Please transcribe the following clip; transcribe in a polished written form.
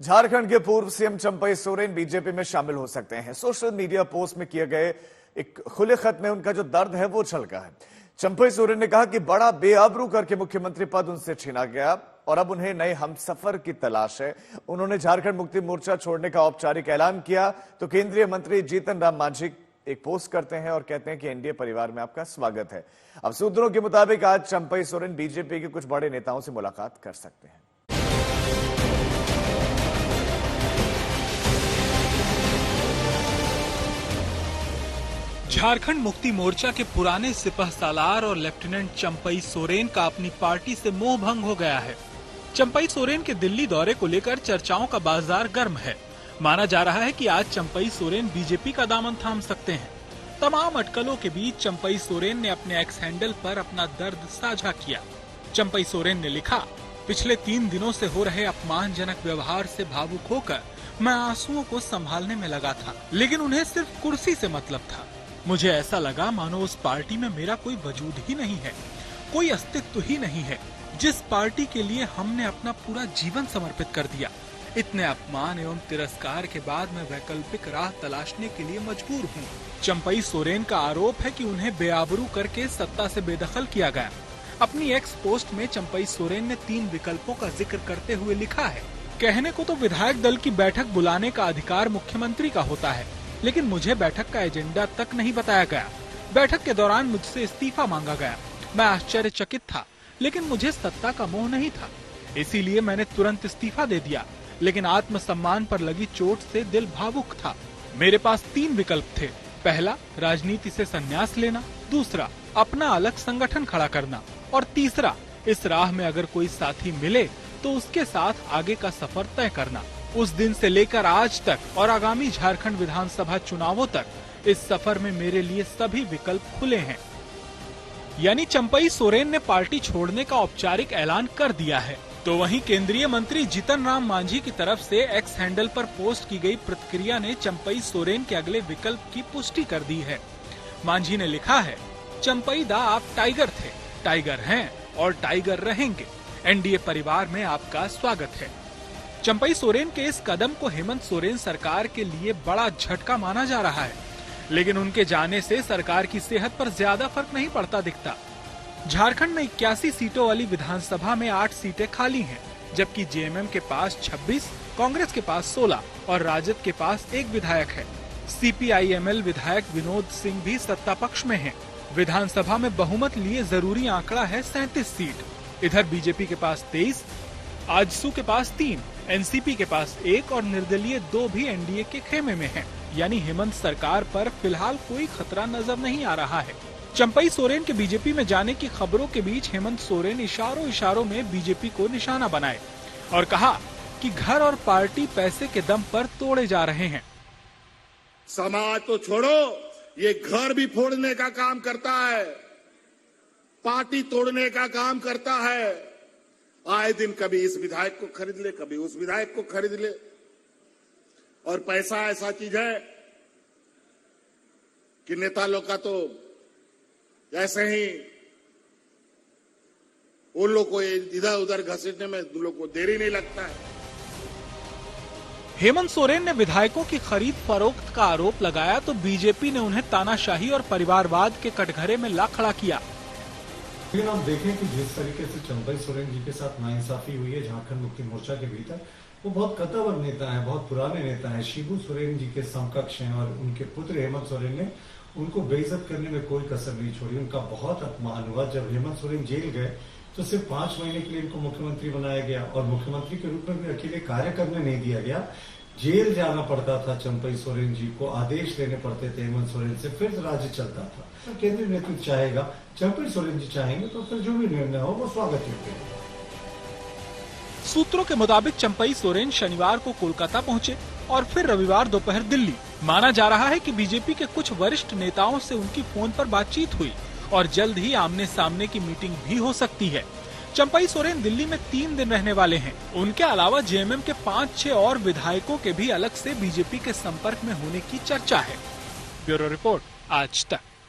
झारखंड के पूर्व CM Champai Soren BJP में शामिल हो सकते हैं। सोशल मीडिया पोस्ट में किए गए एक खुले खत में उनका जो दर्द है वो झलका है। चंपई सोरेन ने कहा कि बड़ा बेआबरू करके मुख्यमंत्री पद उनसे छीना गया और अब उन्हें नए हमसफर की तलाश है। उन्होंने झारखंड मुक्ति मोर्चा छोड़ने का औपचारिक ऐलान किया तो केंद्रीय मंत्री जीतन राम मांझी एक पोस्ट करते हैं और कहते हैं कि एनडीए परिवार में आपका स्वागत है। अब सूत्रों के मुताबिक आज चंपई सोरेन बीजेपी के कुछ बड़े नेताओं से मुलाकात कर सकते हैं। झारखंड मुक्ति मोर्चा के पुराने सिपह सालार और लेफ्टिनेंट चंपई सोरेन का अपनी पार्टी से मोह भंग हो गया है। चंपई सोरेन के दिल्ली दौरे को लेकर चर्चाओं का बाजार गर्म है। माना जा रहा है कि आज चंपई सोरेन बीजेपी का दामन थाम सकते हैं। तमाम अटकलों के बीच चंपई सोरेन ने अपने एक्स हैंडल पर अपना दर्द साझा किया। चंपई सोरेन ने लिखा, पिछले 3 दिनों से हो रहे अपमानजनक व्यवहार से भावुक होकर मैं आंसुओं को संभालने में लगा था, लेकिन उन्हें सिर्फ कुर्सी से मतलब था। मुझे ऐसा लगा मानो उस पार्टी में मेरा कोई वजूद ही नहीं है, कोई अस्तित्व ही नहीं है, जिस पार्टी के लिए हमने अपना पूरा जीवन समर्पित कर दिया। इतने अपमान एवं तिरस्कार के बाद मैं वैकल्पिक राह तलाशने के लिए मजबूर हूँ। चंपई सोरेन का आरोप है कि उन्हें बेआबरू करके सत्ता से बेदखल किया गया। अपनी एक्स पोस्ट में चंपई सोरेन ने 3 विकल्पों का जिक्र करते हुए लिखा है, कहने को तो विधायक दल की बैठक बुलाने का अधिकार मुख्यमंत्री का होता है, लेकिन मुझे बैठक का एजेंडा तक नहीं बताया गया। बैठक के दौरान मुझसे इस्तीफा मांगा गया। मैं आश्चर्यचकित था, लेकिन मुझे सत्ता का मोह नहीं था, इसीलिए मैंने तुरंत इस्तीफा दे दिया। लेकिन आत्मसम्मान पर लगी चोट से दिल भावुक था। मेरे पास 3 विकल्प थे। पहला, राजनीति से संन्यास लेना, दूसरा, अपना अलग संगठन खड़ा करना, और तीसरा, इस राह में अगर कोई साथी मिले तो उसके साथ आगे का सफर तय करना। उस दिन से लेकर आज तक और आगामी झारखंड विधानसभा चुनावों तक इस सफर में मेरे लिए सभी विकल्प खुले हैं। यानी चंपई सोरेन ने पार्टी छोड़ने का औपचारिक ऐलान कर दिया है। तो वहीं केंद्रीय मंत्री जीतन राम मांझी की तरफ से एक्स हैंडल पर पोस्ट की गई प्रतिक्रिया ने चंपई सोरेन के अगले विकल्प की पुष्टि कर दी है। मांझी ने लिखा है, चंपई दा आप टाइगर थे, टाइगर हैं और टाइगर रहेंगे। एनडीए परिवार में आपका स्वागत है। चंपई सोरेन के इस कदम को हेमंत सोरेन सरकार के लिए बड़ा झटका माना जा रहा है, लेकिन उनके जाने से सरकार की सेहत पर ज्यादा फर्क नहीं पड़ता दिखता। झारखंड में 81 सीटों वाली विधानसभा में 8 सीटें खाली हैं, जबकि जेएमएम के पास 26, कांग्रेस के पास 16 और राजद के पास 1 विधायक है। सीपीआईएमएल विधायक विनोद सिंह भी सत्ता पक्ष में हैं। विधानसभा में बहुमत लिए जरूरी आंकड़ा है 37 सीट। इधर बीजेपी के पास 23, आजसू के पास 3, एनसीपी के पास 1 और निर्दलीय 2 भी एनडीए के खेमे में हैं। यानी हेमंत सरकार पर फिलहाल कोई खतरा नजर नहीं आ रहा है। चंपई सोरेन के बीजेपी में जाने की खबरों के बीच हेमंत सोरेन इशारों में बीजेपी को निशाना बनाए और कहा कि घर और पार्टी पैसे के दम पर तोड़े जा रहे हैं। समाज तो छोड़ो, ये घर भी फोड़ने का काम करता है, पार्टी तोड़ने का काम करता है। आए दिन कभी इस विधायक को खरीद ले, कभी उस विधायक को खरीद ले। और पैसा ऐसा चीज है कि नेता लोग का तो ऐसे ही उन लोग को इधर उधर घसीटने में उन लोग को देरी नहीं लगता है। हेमंत सोरेन ने विधायकों की खरीद फरोख्त का आरोप लगाया तो बीजेपी ने उन्हें तानाशाही और परिवारवाद के कटघरे में ला खड़ा किया। लेकिन आप देखें कि जिस तरीके से चंपई सोरेन जी के साथ नाइंसाफी हुई है झारखंड मुक्ति मोर्चा के भीतर, वो बहुत कद्दावर नेता है, बहुत पुराने नेता है, शिबू सोरेन जी के समकक्ष हैं और उनके पुत्र हेमंत सोरेन ने उनको बेइज्जत करने में कोई कसर नहीं छोड़ी। उनका बहुत अपमान हुआ। जब हेमंत सोरेन जेल गए तो सिर्फ 5 महीने के लिए इनको मुख्यमंत्री बनाया गया और मुख्यमंत्री के रूप में भी अकेले कार्य करने नहीं दिया गया। जेल जाना पड़ता था चंपई सोरेन जी को, आदेश लेने पड़ते थे हेमंत सोरेन से, फिर राज्य चलता था। तो केंद्रीय नेतृत्व चाहेगा, चंपई सोरेन जी चाहेंगे तो फिर जो भी निर्णय हो वो स्वागत योग्य है। सूत्रों के मुताबिक चंपई सोरेन शनिवार को कोलकाता पहुंचे और फिर रविवार दोपहर दिल्ली। माना जा रहा है कि बीजेपी के कुछ वरिष्ठ नेताओं से उनकी फोन पर बातचीत हुई और जल्द ही आमने सामने की मीटिंग भी हो सकती है। चंपई सोरेन दिल्ली में 3 दिन रहने वाले हैं। उनके अलावा जेएमएम के 5-6 और विधायकों के भी अलग से बीजेपी के संपर्क में होने की चर्चा है। ब्यूरो रिपोर्ट, आज तक।